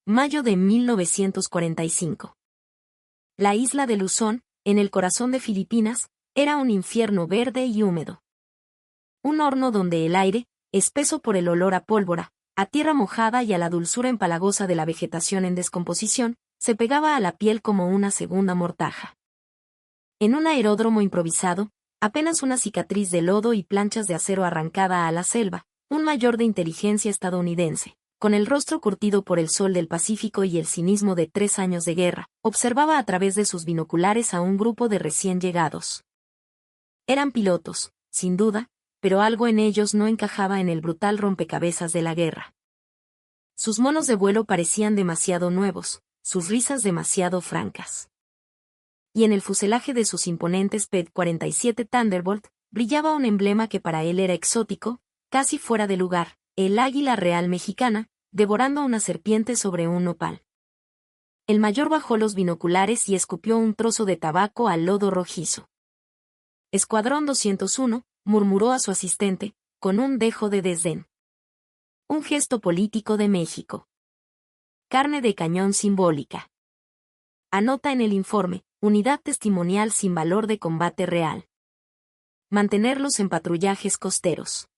mayo de 1945. La isla de Luzón, en el corazón de Filipinas, era un infierno verde y húmedo. Un horno donde el aire, espeso por el olor a pólvora, a tierra mojada y a la dulzura empalagosa de la vegetación en descomposición, se pegaba a la piel como una segunda mortaja. En un aeródromo improvisado, apenas una cicatriz de lodo y planchas de acero arrancada a la selva, un mayor de inteligencia estadounidense, con el rostro curtido por el sol del Pacífico y el cinismo de 3 años de guerra, observaba a través de sus binoculares a un grupo de recién llegados. Eran pilotos, sin duda, pero algo en ellos no encajaba en el brutal rompecabezas de la guerra. Sus monos de vuelo parecían demasiado nuevos, sus risas demasiado francas. Y en el fuselaje de sus imponentes P-47 Thunderbolt, brillaba un emblema que para él era exótico, casi fuera de lugar, el águila real mexicana, devorando una serpiente sobre un nopal. El mayor bajó los binoculares y escupió un trozo de tabaco al lodo rojizo. Escuadrón 201, murmuró a su asistente, con un dejo de desdén. Un gesto político de México. Carne de cañón simbólica. Anota en el informe, unidad testimonial sin valor de combate real. Mantenerlos en patrullajes costeros.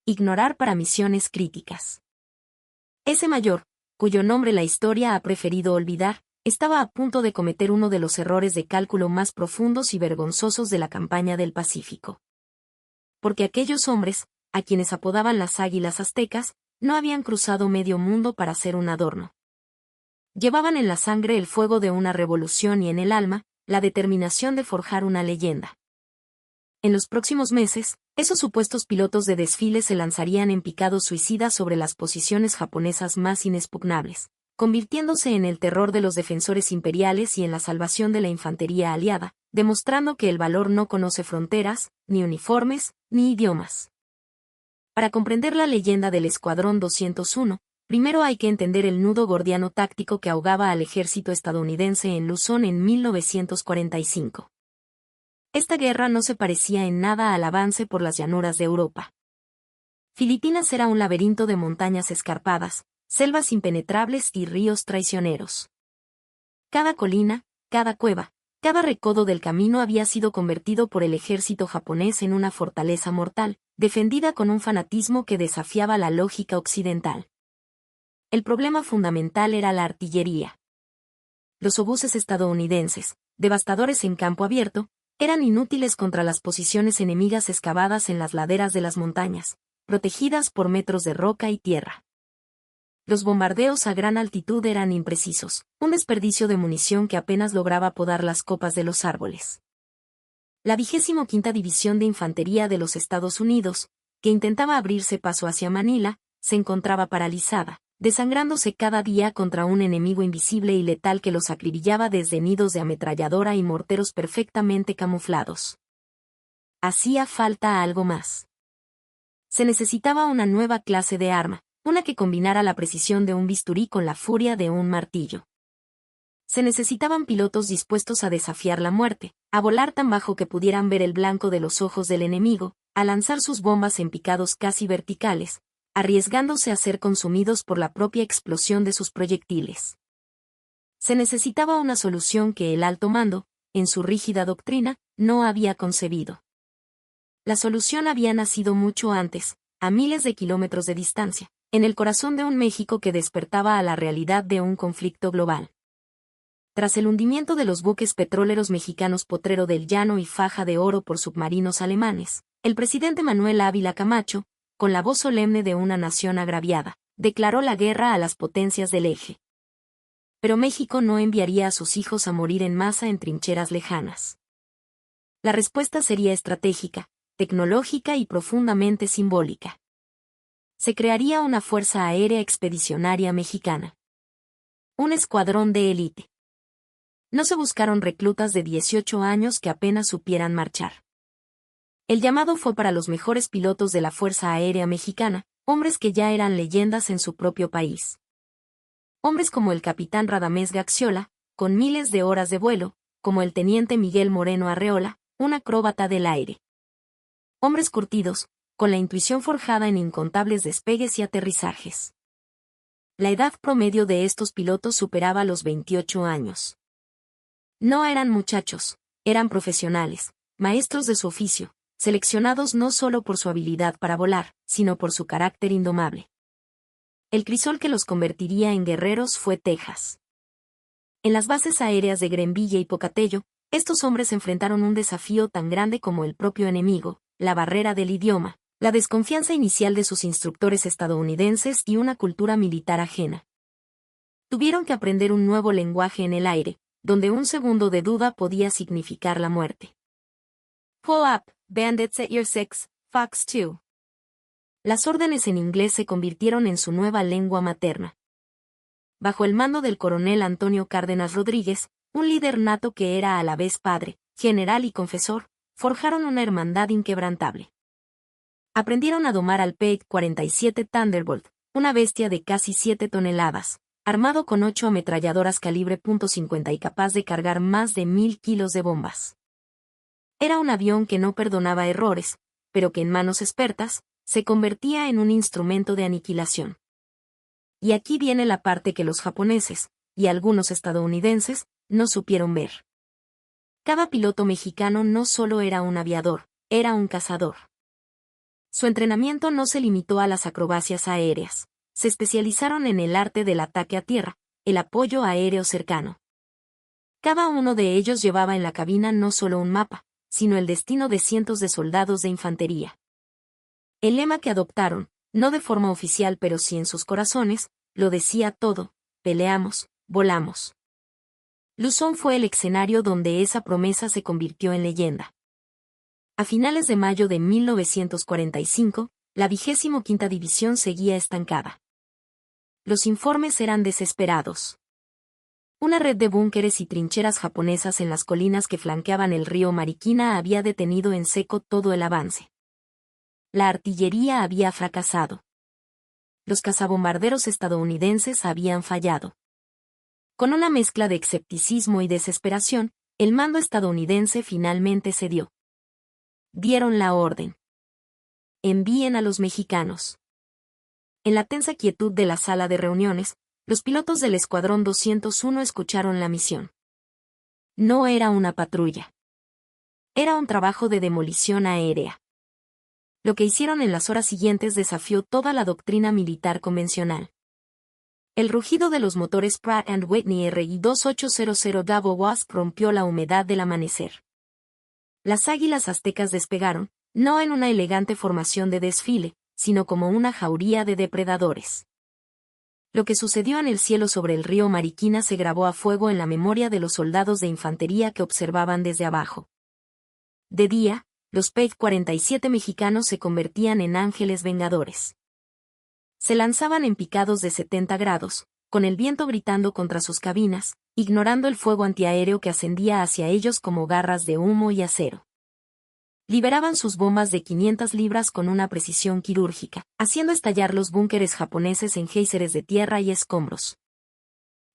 Ignorar para misiones críticas. Ese mayor, cuyo nombre la historia ha preferido olvidar, estaba a punto de cometer uno de los errores de cálculo más profundos y vergonzosos de la campaña del Pacífico. Porque aquellos hombres, a quienes apodaban las águilas aztecas, no habían cruzado medio mundo para ser un adorno. Llevaban en la sangre el fuego de una revolución y en el alma, la determinación de forjar una leyenda. En los próximos meses, esos supuestos pilotos de desfile se lanzarían en picados suicidas sobre las posiciones japonesas más inexpugnables, convirtiéndose en el terror de los defensores imperiales y en la salvación de la infantería aliada, demostrando que el valor no conoce fronteras, ni uniformes, ni idiomas. Para comprender la leyenda del Escuadrón 201, primero hay que entender el nudo gordiano táctico que ahogaba al ejército estadounidense en Luzón en 1945. Esta guerra no se parecía en nada al avance por las llanuras de Europa. Filipinas era un laberinto de montañas escarpadas, selvas impenetrables y ríos traicioneros. Cada colina, cada cueva, cada recodo del camino había sido convertido por el ejército japonés en una fortaleza mortal, defendida con un fanatismo que desafiaba la lógica occidental. El problema fundamental era la artillería. Los obuses estadounidenses, devastadores en campo abierto, eran inútiles contra las posiciones enemigas excavadas en las laderas de las montañas, protegidas por metros de roca y tierra. Los bombardeos a gran altitud eran imprecisos, un desperdicio de munición que apenas lograba podar las copas de los árboles. La 25ª División de Infantería de los Estados Unidos, que intentaba abrirse paso hacia Manila, se encontraba paralizada, desangrándose cada día contra un enemigo invisible y letal que los acribillaba desde nidos de ametralladora y morteros perfectamente camuflados. Hacía falta algo más. Se necesitaba una nueva clase de arma, una que combinara la precisión de un bisturí con la furia de un martillo. Se necesitaban pilotos dispuestos a desafiar la muerte, a volar tan bajo que pudieran ver el blanco de los ojos del enemigo, a lanzar sus bombas en picados casi verticales, arriesgándose a ser consumidos por la propia explosión de sus proyectiles. Se necesitaba una solución que el alto mando, en su rígida doctrina, no había concebido. La solución había nacido mucho antes, a miles de kilómetros de distancia, en el corazón de un México que despertaba a la realidad de un conflicto global. Tras el hundimiento de los buques petroleros mexicanos Potrero del Llano y Faja de Oro por submarinos alemanes, el presidente Manuel Ávila Camacho, con la voz solemne de una nación agraviada, declaró la guerra a las potencias del eje. Pero México no enviaría a sus hijos a morir en masa en trincheras lejanas. La respuesta sería estratégica, tecnológica y profundamente simbólica. Se crearía una Fuerza Aérea Expedicionaria Mexicana. Un escuadrón de élite. No se buscaron reclutas de 18 años que apenas supieran marchar. El llamado fue para los mejores pilotos de la Fuerza Aérea Mexicana, hombres que ya eran leyendas en su propio país. Hombres como el capitán Radamés Gaxiola, con miles de horas de vuelo, como el teniente Miguel Moreno Arreola, un acróbata del aire. Hombres curtidos, con la intuición forjada en incontables despegues y aterrizajes. La edad promedio de estos pilotos superaba los 28 años. No eran muchachos, eran profesionales, maestros de su oficio, seleccionados no solo por su habilidad para volar, sino por su carácter indomable. El crisol que los convertiría en guerreros fue Texas. En las bases aéreas de Grenville y Pocatello, estos hombres enfrentaron un desafío tan grande como el propio enemigo, la barrera del idioma, la desconfianza inicial de sus instructores estadounidenses y una cultura militar ajena. Tuvieron que aprender un nuevo lenguaje en el aire, donde un segundo de duda podía significar la muerte. Pull up, bandits at your 6, Fox 2. Las órdenes en inglés se convirtieron en su nueva lengua materna. Bajo el mando del coronel Antonio Cárdenas Rodríguez, un líder nato que era a la vez padre, general y confesor, forjaron una hermandad inquebrantable. Aprendieron a domar al P-47 Thunderbolt, una bestia de casi 7 toneladas, armado con 8 ametralladoras calibre .50 y capaz de cargar más de 1000 kilos de bombas. Era un avión que no perdonaba errores, pero que en manos expertas, se convertía en un instrumento de aniquilación. Y aquí viene la parte que los japoneses, y algunos estadounidenses, no supieron ver. Cada piloto mexicano no solo era un aviador, era un cazador. Su entrenamiento no se limitó a las acrobacias aéreas, se especializaron en el arte del ataque a tierra, el apoyo aéreo cercano. Cada uno de ellos llevaba en la cabina no solo un mapa, sino el destino de cientos de soldados de infantería. El lema que adoptaron, no de forma oficial pero sí en sus corazones, lo decía todo: peleamos, volamos. Luzón fue el escenario donde esa promesa se convirtió en leyenda. A finales de mayo de 1945, la 25ª División seguía estancada. Los informes eran desesperados. Una red de búnkeres y trincheras japonesas en las colinas que flanqueaban el río Mariquina había detenido en seco todo el avance. La artillería había fracasado. Los cazabombarderos estadounidenses habían fallado. Con una mezcla de escepticismo y desesperación, el mando estadounidense finalmente cedió. Dieron la orden. Envíen a los mexicanos. En la tensa quietud de la sala de reuniones, los pilotos del Escuadrón 201 escucharon la misión. No era una patrulla. Era un trabajo de demolición aérea. Lo que hicieron en las horas siguientes desafió toda la doctrina militar convencional. El rugido de los motores Pratt & Whitney RI 2800 Davo Wasp rompió la humedad del amanecer. Las águilas aztecas despegaron, no en una elegante formación de desfile, sino como una jauría de depredadores. Lo que sucedió en el cielo sobre el río Mariquina se grabó a fuego en la memoria de los soldados de infantería que observaban desde abajo. De día, los P-47 mexicanos se convertían en ángeles vengadores. Se lanzaban en picados de 70 grados, con el viento gritando contra sus cabinas, ignorando el fuego antiaéreo que ascendía hacia ellos como garras de humo y acero. Liberaban sus bombas de 500 libras con una precisión quirúrgica, haciendo estallar los búnkeres japoneses en géiseres de tierra y escombros.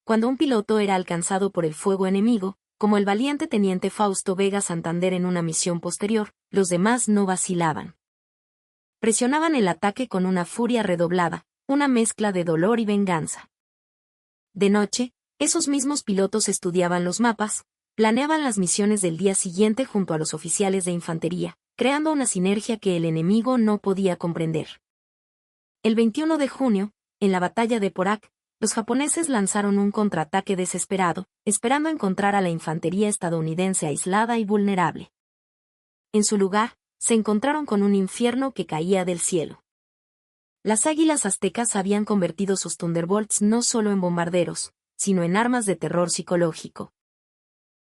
Cuando un piloto era alcanzado por el fuego enemigo, como el valiente teniente Fausto Vega Santander en una misión posterior, los demás no vacilaban. Presionaban el ataque con una furia redoblada, una mezcla de dolor y venganza. De noche, esos mismos pilotos estudiaban los mapas, planeaban las misiones del día siguiente junto a los oficiales de infantería, creando una sinergia que el enemigo no podía comprender. El 21 de junio, en la batalla de Porac, los japoneses lanzaron un contraataque desesperado, esperando encontrar a la infantería estadounidense aislada y vulnerable. En su lugar, se encontraron con un infierno que caía del cielo. Las águilas aztecas habían convertido sus Thunderbolts no solo en bombarderos, sino en armas de terror psicológico.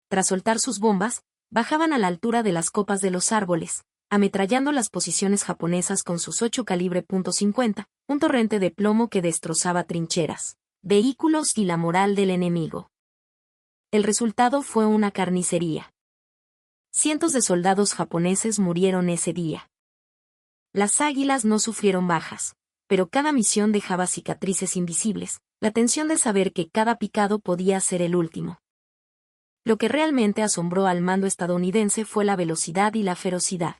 Tras soltar sus bombas, bajaban a la altura de las copas de los árboles, ametrallando las posiciones japonesas con sus 8 calibre .50, un torrente de plomo que destrozaba trincheras, vehículos y la moral del enemigo. El resultado fue una carnicería. Cientos de soldados japoneses murieron ese día. Las águilas no sufrieron bajas, pero cada misión dejaba cicatrices invisibles, la tensión de saber que cada picado podía ser el último. Lo que realmente asombró al mando estadounidense fue la velocidad y la ferocidad.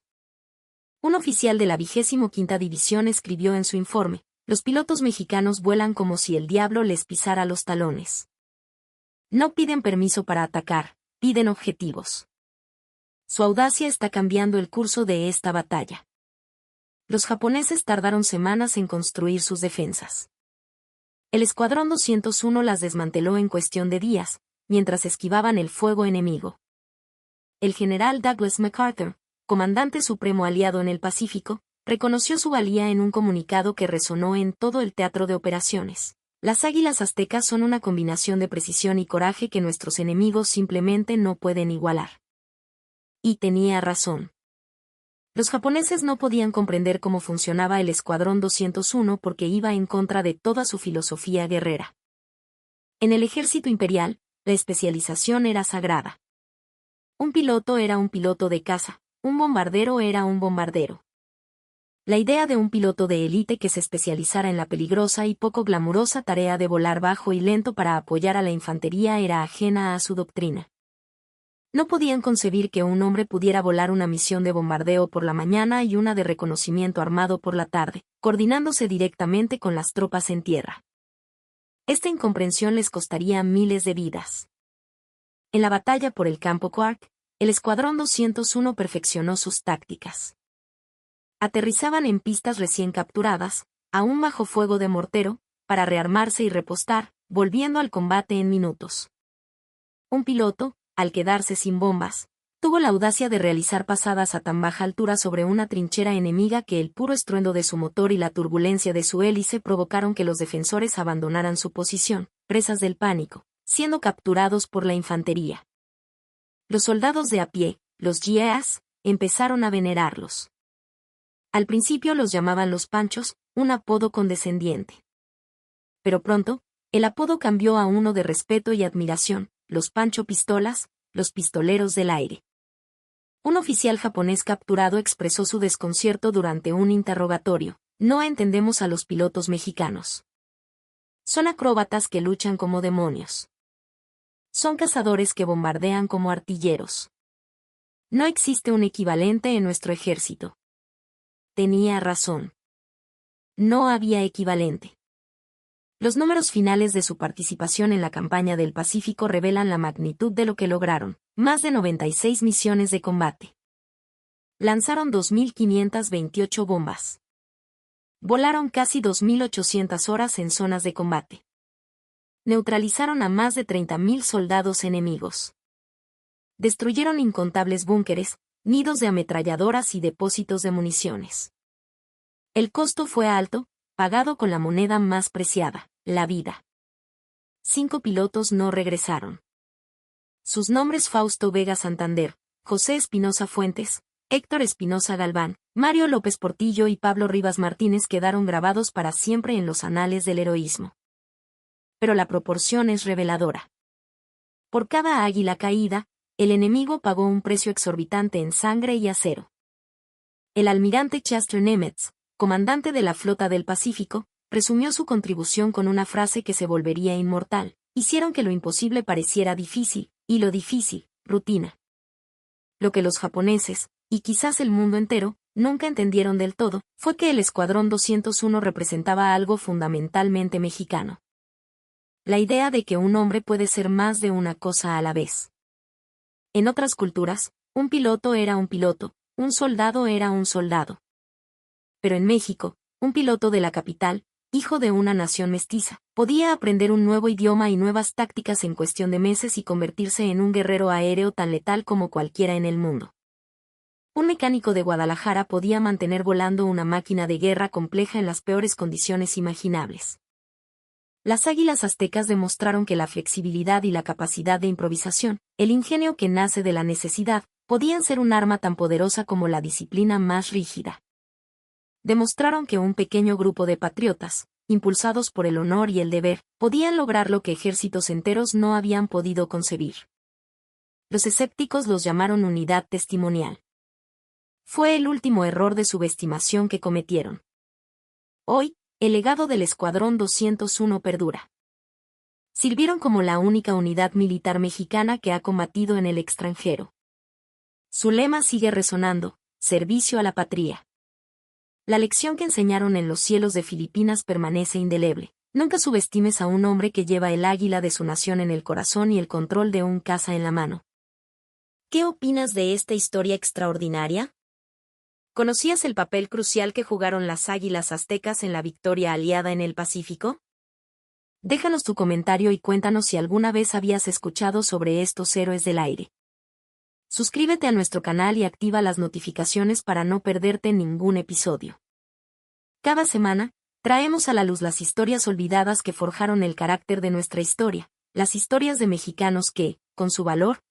Un oficial de la 25ª División escribió en su informe: Los pilotos mexicanos vuelan como si el diablo les pisara los talones. No piden permiso para atacar, piden objetivos. Su audacia está cambiando el curso de esta batalla. Los japoneses tardaron semanas en construir sus defensas. El Escuadrón 201 las desmanteló en cuestión de días, mientras esquivaban el fuego enemigo. El general Douglas MacArthur, comandante supremo aliado en el Pacífico, reconoció su valía en un comunicado que resonó en todo el teatro de operaciones. Las águilas aztecas son una combinación de precisión y coraje que nuestros enemigos simplemente no pueden igualar. Y tenía razón. Los japoneses no podían comprender cómo funcionaba el Escuadrón 201 porque iba en contra de toda su filosofía guerrera. En el ejército imperial, la especialización era sagrada. Un piloto era un piloto de caza, un bombardero era un bombardero. La idea de un piloto de élite que se especializara en la peligrosa y poco glamurosa tarea de volar bajo y lento para apoyar a la infantería era ajena a su doctrina. No podían concebir que un hombre pudiera volar una misión de bombardeo por la mañana y una de reconocimiento armado por la tarde, coordinándose directamente con las tropas en tierra. Esta incomprensión les costaría miles de vidas. En la batalla por el campo Quark, el Escuadrón 201 perfeccionó sus tácticas. Aterrizaban en pistas recién capturadas, aún bajo fuego de mortero, para rearmarse y repostar, volviendo al combate en minutos. Un piloto, al quedarse sin bombas, tuvo la audacia de realizar pasadas a tan baja altura sobre una trinchera enemiga que el puro estruendo de su motor y la turbulencia de su hélice provocaron que los defensores abandonaran su posición, presas del pánico, siendo capturados por la infantería. Los soldados de a pie, los GIAs, empezaron a venerarlos. Al principio los llamaban los Panchos, un apodo condescendiente. Pero pronto, el apodo cambió a uno de respeto y admiración, los Pancho Pistolas, los pistoleros del aire. Un oficial japonés capturado expresó su desconcierto durante un interrogatorio: no entendemos a los pilotos mexicanos. Son acróbatas que luchan como demonios. Son cazadores que bombardean como artilleros. No existe un equivalente en nuestro ejército. Tenía razón. No había equivalente. Los números finales de su participación en la campaña del Pacífico revelan la magnitud de lo que lograron: más de 96 misiones de combate. Lanzaron 2.528 bombas. Volaron casi 2.800 horas en zonas de combate. Neutralizaron a más de 30.000 soldados enemigos. Destruyeron incontables búnkeres, nidos de ametralladoras y depósitos de municiones. El costo fue alto, pagado con la moneda más preciada, la vida. 5 pilotos no regresaron. Sus nombres: Fausto Vega Santander, José Espinosa Fuentes, Héctor Espinosa Galván, Mario López Portillo y Pablo Rivas Martínez quedaron grabados para siempre en los anales del heroísmo. Pero la proporción es reveladora. Por cada águila caída, el enemigo pagó un precio exorbitante en sangre y acero. El almirante Chester Nimitz, comandante de la Flota del Pacífico, presumió su contribución con una frase que se volvería inmortal: hicieron que lo imposible pareciera difícil, y lo difícil, rutina. Lo que los japoneses, y quizás el mundo entero, nunca entendieron del todo, fue que el Escuadrón 201 representaba algo fundamentalmente mexicano. La idea de que un hombre puede ser más de una cosa a la vez. En otras culturas, un piloto era un piloto, un soldado era un soldado. Pero en México, un piloto de la capital, hijo de una nación mestiza, podía aprender un nuevo idioma y nuevas tácticas en cuestión de meses y convertirse en un guerrero aéreo tan letal como cualquiera en el mundo. Un mecánico de Guadalajara podía mantener volando una máquina de guerra compleja en las peores condiciones imaginables. Las águilas aztecas demostraron que la flexibilidad y la capacidad de improvisación, el ingenio que nace de la necesidad, podían ser un arma tan poderosa como la disciplina más rígida. Demostraron que un pequeño grupo de patriotas, impulsados por el honor y el deber, podían lograr lo que ejércitos enteros no habían podido concebir. Los escépticos los llamaron unidad testimonial. Fue el último error de subestimación que cometieron. Hoy, el legado del Escuadrón 201 perdura. Sirvieron como la única unidad militar mexicana que ha combatido en el extranjero. Su lema sigue resonando: servicio a la patria. La lección que enseñaron en los cielos de Filipinas permanece indeleble. Nunca subestimes a un hombre que lleva el águila de su nación en el corazón y el control de un caza en la mano. ¿Qué opinas de esta historia extraordinaria? ¿Conocías el papel crucial que jugaron las águilas aztecas en la victoria aliada en el Pacífico? Déjanos tu comentario y cuéntanos si alguna vez habías escuchado sobre estos héroes del aire. Suscríbete a nuestro canal y activa las notificaciones para no perderte ningún episodio. Cada semana, traemos a la luz las historias olvidadas que forjaron el carácter de nuestra historia, las historias de mexicanos que, con su valor,